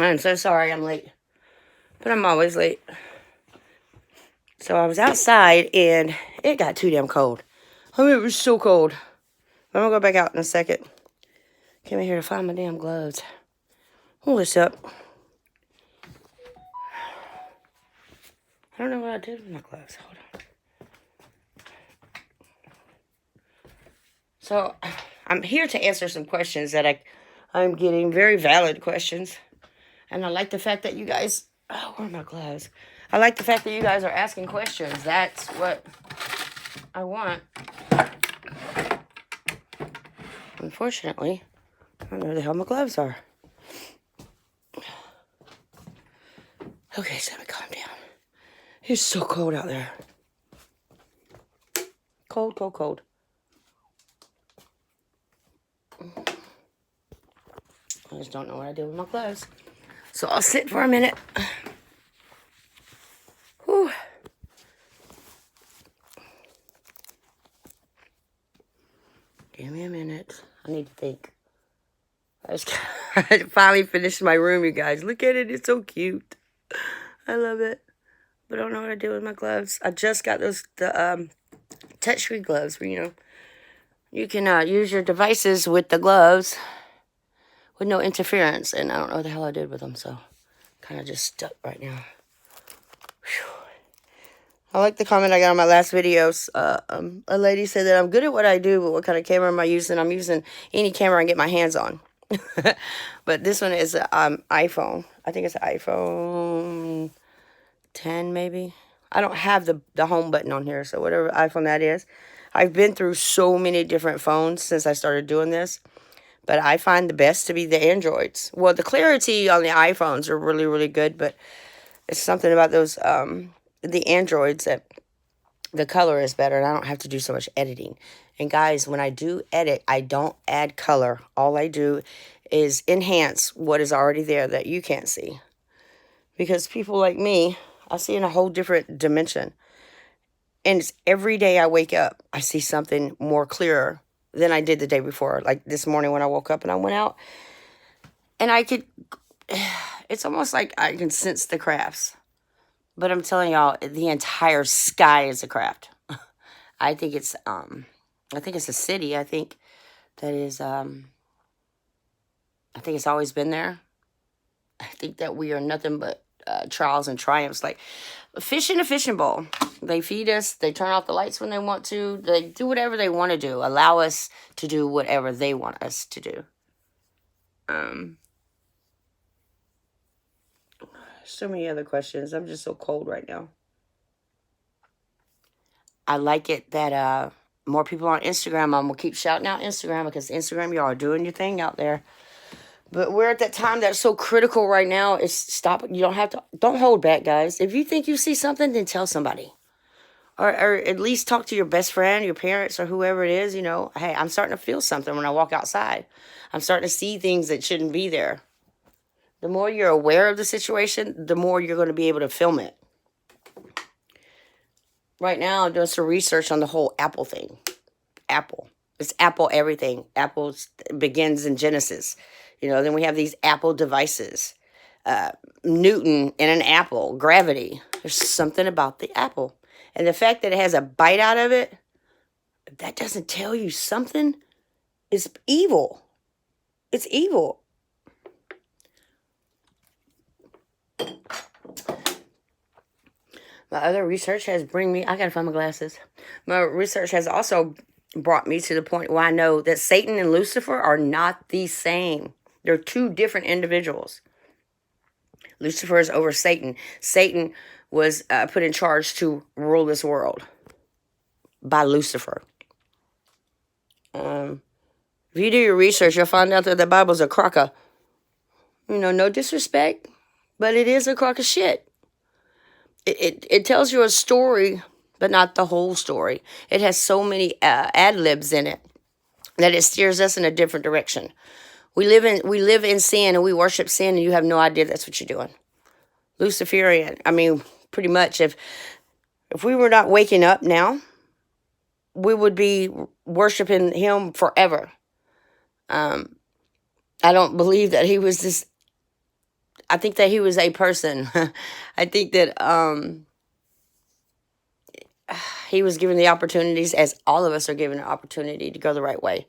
I'm so sorry I'm late, but I'm always late. So I was outside and it got too damn cold. I mean, it was so cold. I'm gonna go back out in a second. Came in here to find my damn gloves. Hold this up. I don't know what I did with my gloves. Hold on. So I'm here to answer some questions that I'm getting, very valid questions. And I like the fact that you guys, oh, where are my gloves? I like the fact that you guys are asking questions. That's what I want. Unfortunately, I don't know where the hell my gloves are. Okay, Sammy, calm down. It's so cold out there. Cold, cold, cold. I just don't know what I did with my gloves. So I'll sit for a minute. Whew. Give me a minute. I need to think. I finally finished my room, you guys. Look at it. It's so cute. I love it. But I don't know what I did with my gloves. I just got the touchscreen gloves where, you can use your devices with the gloves with no interference. And I don't know what the hell I did with them, so kind of just stuck right now. Whew. I like the comment I got on my last videos. A lady said that I'm good at what I do, but what kind of camera am I using? I'm using any camera I can get my hands on. But this one is iPhone. I think it's an iPhone 10 maybe. I don't have the home button on here, so whatever iPhone that is. I've been through so many different phones since I started doing this, but I find the best to be the Androids. Well, the clarity on the iPhones are really, really good, but it's something about those the Androids that the color is better, and I don't have to do so much editing. And guys, when I do edit, I don't add color. All I do is enhance what is already there that you can't see. Because people like me, I see in a whole different dimension. And it's every day I wake up, I see something more clearer than I did the day before. Like this morning when I woke up and I went out, and it's almost like I can sense the crafts. But I'm telling y'all, the entire sky is a craft. I think it's a city. I think that is, I think it's always been there. I think that we are nothing but trials and triumphs. Like fish in a fishing bowl. They feed us. They turn off the lights when they want to. They do whatever they want to do. Allow us to do whatever they want us to do. So many other questions. I'm just so cold right now. I like it that more people on Instagram. I'm going to keep shouting out Instagram because Instagram, y'all are doing your thing out there. But we're at that time that's so critical right now. It's stop. You don't hold back, guys. If you think you see something, then tell somebody. Or at least talk to your best friend, your parents, or whoever it is. Hey, I'm starting to feel something when I walk outside. I'm starting to see things that shouldn't be there. The more you're aware of the situation, the more you're going to be able to film it. Right now, I'm doing some research on the whole Apple thing. Apple. It's Apple everything. Apple begins in Genesis. Then we have these Apple devices. Newton in an apple. Gravity. There's something about the apple. And the fact that it has a bite out of it, if that doesn't tell you something, is evil. It's evil. My other research has I gotta find my glasses. My research has also brought me to the point where I know that Satan and Lucifer are not the same. They're two different individuals. Lucifer is over Satan. Satan was put in charge to rule this world by Lucifer. If you do your research, you'll find out that the Bible's a crock of, no disrespect, but it is a crock of shit. It tells you a story, but not the whole story. It has so many ad-libs in it that it steers us in a different direction. We live in sin and we worship sin, and you have no idea that's what you're doing. Luciferian. I mean, pretty much if we were not waking up now, we would be worshiping him forever. I don't believe that he was this I think that he was a person. I think that he was given the opportunities, as all of us are given an opportunity to go the right way.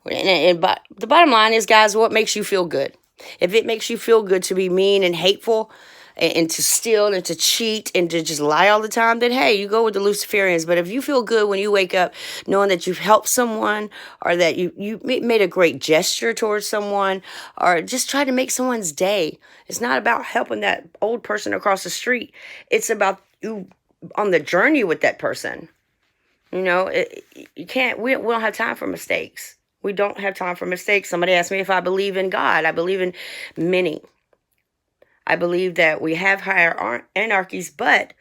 But the bottom line is, guys, what makes you feel good? If it makes you feel good to be mean and hateful and to steal and to cheat and to just lie all the time, then hey, you go with the Luciferians. But if you feel good when you wake up knowing that you've helped someone, or that you made a great gesture towards someone, or just try to make someone's day, it's not about helping that old person across the street. It's about you on the journey with that person. You know, you can't, we don't have time for mistakes. We don't have time for mistakes. Somebody asked me if I believe in God. I believe in many. I believe that we have higher anarchies, but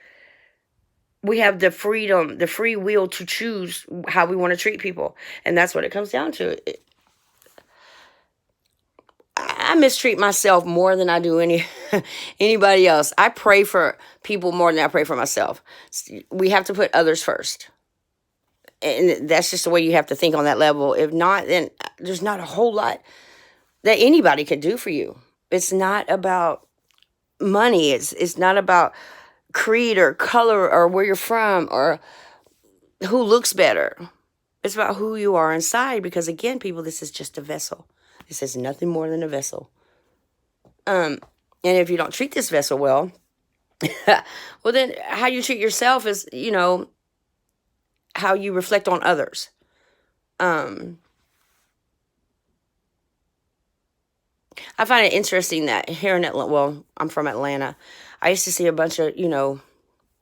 we have the freedom, the free will to choose how we want to treat people. And that's what it comes down to. I mistreat myself more than I do anybody else. I pray for people more than I pray for myself. We have to put others first. And that's just the way you have to think on that level. If not, then there's not a whole lot that anybody can do for you. It's not about money. It's not about creed or color or where you're from or who looks better. It's about who you are inside. Because again, people, this is just a vessel. This is nothing more than a vessel. And if you don't treat this vessel well, well, then how you treat yourself is, you know, how you reflect on others. I find it interesting that here in Atlanta, well, I'm from Atlanta. I used to see a bunch of, you know,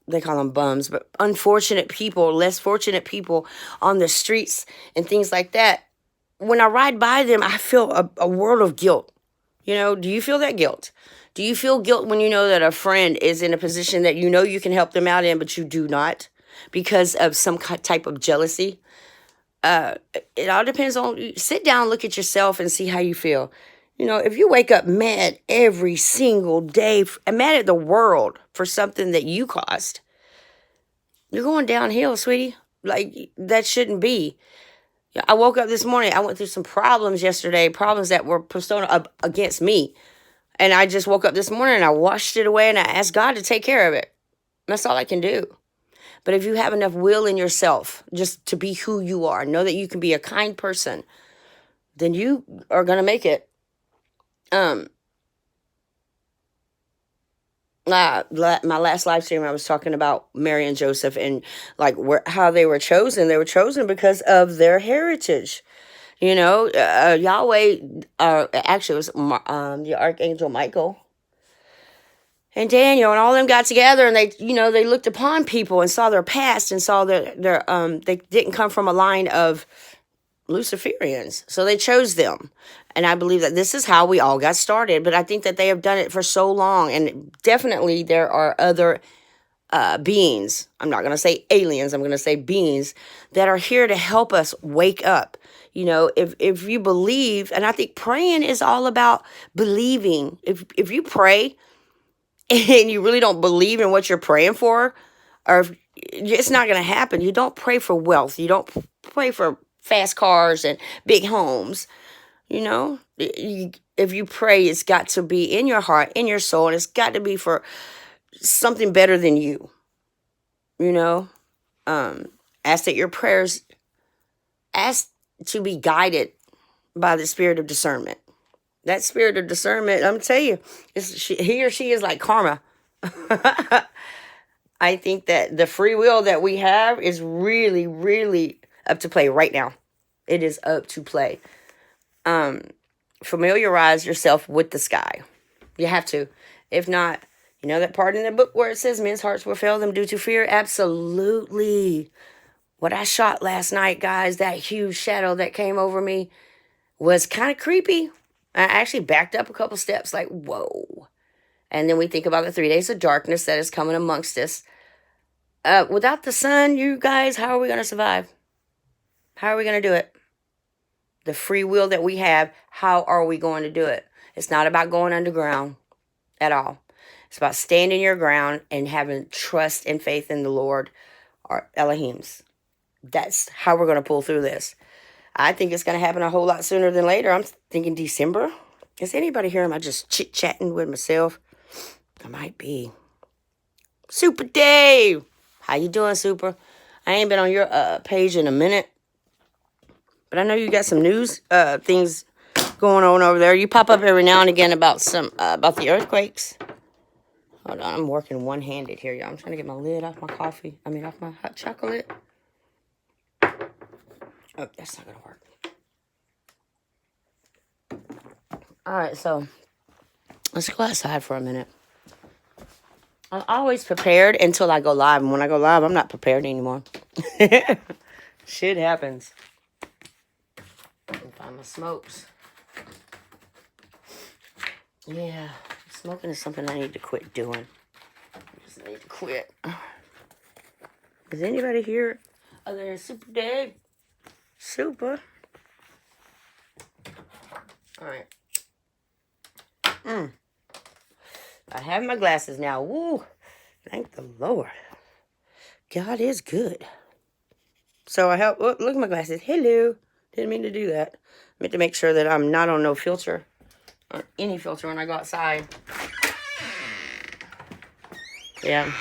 they call them bums, but unfortunate people, less fortunate people on the streets and things like that. When I ride by them, I feel a world of guilt. You know, do you feel that guilt? Do you feel guilt when you know that a friend is in a position that you know you can help them out in, but you do not because of some type of jealousy? It all depends on, sit down, look at yourself and see how you feel. You know, if you wake up mad every single day, mad at the world for something that you caused, you're going downhill, sweetie. Like, that shouldn't be. I woke up this morning, I went through some problems yesterday, problems that were persona against me. And I just woke up this morning and I washed it away and I asked God to take care of it. That's all I can do. But if you have enough will in yourself just to be who you are, know that you can be a kind person, then you are going to make it. My last live stream, I was talking about Mary and Joseph and like how they were chosen. They were chosen because of their heritage. You know, Yahweh, actually it was the Archangel Michael and Daniel and all of them got together and they, you know, they looked upon people and saw their past and saw their they didn't come from a line of Luciferians. So they chose them. And I believe that this is how we all got started. But I think that they have done it for so long. And definitely there are other beings. I'm not going to say aliens. I'm going to say beings that are here to help us wake up. You know, if you believe, and I think praying is all about believing. If you pray and you really don't believe in what you're praying for, or if, it's not going to happen. You don't pray for wealth. You don't pray for fast cars and big homes. You know, if you pray, it's got to be in your heart, in your soul, and it's got to be for something better than you. You know, ask that your prayers, ask to be guided by the spirit of discernment. That spirit of discernment, I'm telling you, he or she is like karma. I think that the free will that we have is really, really up to play right now. It is up to play. Familiarize yourself with the sky. You have to. If not, you know that part in the book where it says men's hearts will fail them due to fear? Absolutely. What I shot last night, guys, that huge shadow that came over me was kind of creepy. I actually backed up a couple steps like, whoa. And then we think about the 3 days of darkness that is coming amongst us. Without the sun, you guys, how are we going to survive? How are we going to do it? The free will that we have, how are we going to do it? It's not about going underground at all. It's about standing your ground and having trust and faith in the Lord or Elohim's. That's how we're going to pull through this. I think it's going to happen a whole lot sooner than later. I'm thinking December. Is anybody here? Am I just chit-chatting with myself? I might be. Super Dave! How you doing, Super? I ain't been on your page in a minute. But I know you got some news things going on over there. You pop up every now and again about about the earthquakes. Hold on, I'm working one-handed here, y'all. I'm trying to get my lid off my coffee. Off my hot chocolate. Oh, that's not gonna work. All right, so let's go outside for a minute. I'm always prepared until I go live. And when I go live, I'm not prepared anymore. Shit happens. Find my smokes. Yeah, smoking is something I need to quit doing. I just need to quit. Is anybody here other than Super Dave? Super. All right. I have my glasses now. Woo! Thank the Lord. God is good. So I help. Look at my glasses. Hello. Didn't mean to do that. I meant to make sure that I'm not on no filter or any filter when I go outside. Yeah,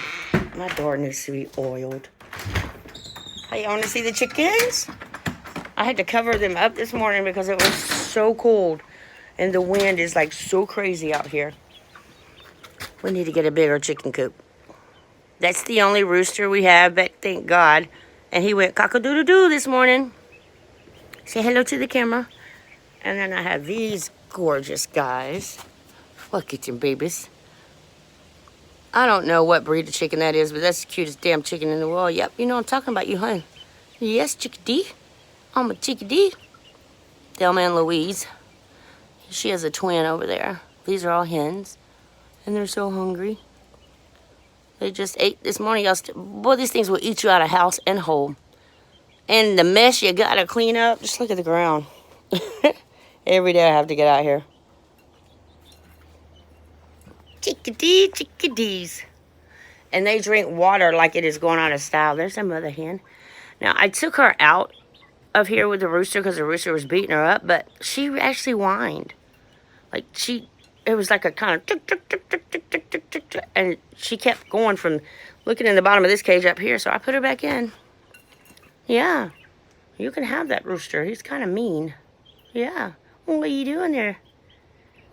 my door needs to be oiled. Hey, you want to see the chickens? I had to cover them up this morning because it was so cold. And the wind is like so crazy out here. We need to get a bigger chicken coop. That's the only rooster we have, but thank God. And he went cock-a-doodle-doo this morning. Say hello to the camera. And then I have these gorgeous guys. Look at them babies. I don't know what breed of chicken that is, but that's the cutest damn chicken in the world. Yep, you know I'm talking about you, honey. Yes, chickadee. I'm a chickadee. Thelma and Louise. She has a twin over there. These are all hens. And they're so hungry. They just ate this morning. Boy, these things will eat you out of house and home. And the mess you gotta clean up. Just look at the ground. Every day I have to get out here. Chickadee, chickadees. And they drink water like it is going out of style. There's our mother hen. Now, I took her out of here with the rooster because the rooster was beating her up, but she actually whined. Like, it was like a kind of tick, tick, tick, tick, tick, tick, tick, tick, tick, and she kept going from looking in the bottom of this cage up here, so I put her back in. Yeah, you can have that rooster. He's kind of mean. Yeah. What are you doing there,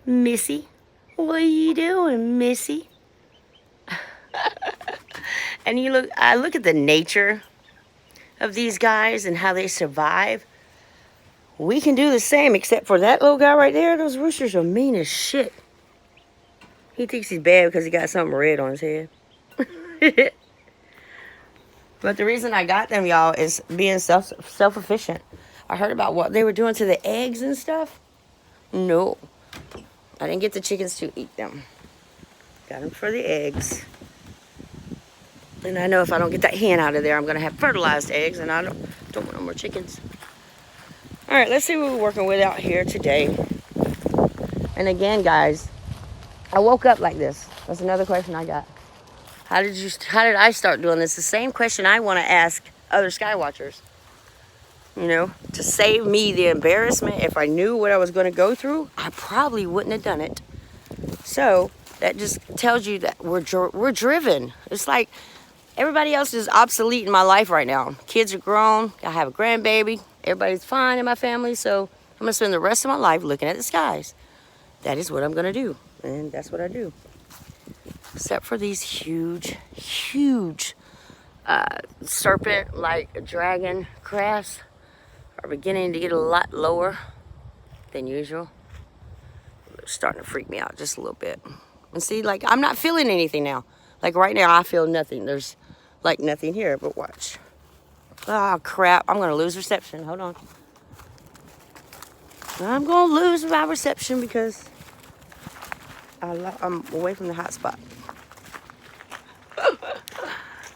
Missy? What are you doing, Missy? And I look at the nature of these guys and how they survive. We can do the same, except for that little guy right there. Those roosters are mean as shit. He thinks he's bad because he got something red on his head. But the reason I got them, y'all, is being self-efficient. I heard about what they were doing to the eggs and stuff. No. I didn't get the chickens to eat them. Got them for the eggs. And I know if I don't get that hen out of there, I'm going to have fertilized eggs, and I don't want no more chickens. All right, let's see what we're working with out here today. And again, guys, I woke up like this. That's another question I got. How did I start doing this? The same question I want to ask other Skywatchers. You know, to save me the embarrassment, if I knew what I was going to go through, I probably wouldn't have done it. So that just tells you that we're driven. It's like everybody else is obsolete in my life right now. Kids are grown. I have a grandbaby. Everybody's fine in my family. So I'm going to spend the rest of my life looking at the skies. That is what I'm going to do. And that's what I do. Except for these huge, huge serpent-like dragon crafts are beginning to get a lot lower than usual. They're starting to freak me out just a little bit. And see, like, I'm not feeling anything now. Like, right now, I feel nothing. There's, like, nothing here, but watch. Oh, crap. I'm going to lose reception. Hold on. I'm going to lose my reception because I'm away from the hot spot.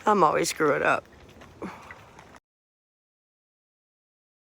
I'm always screwing up.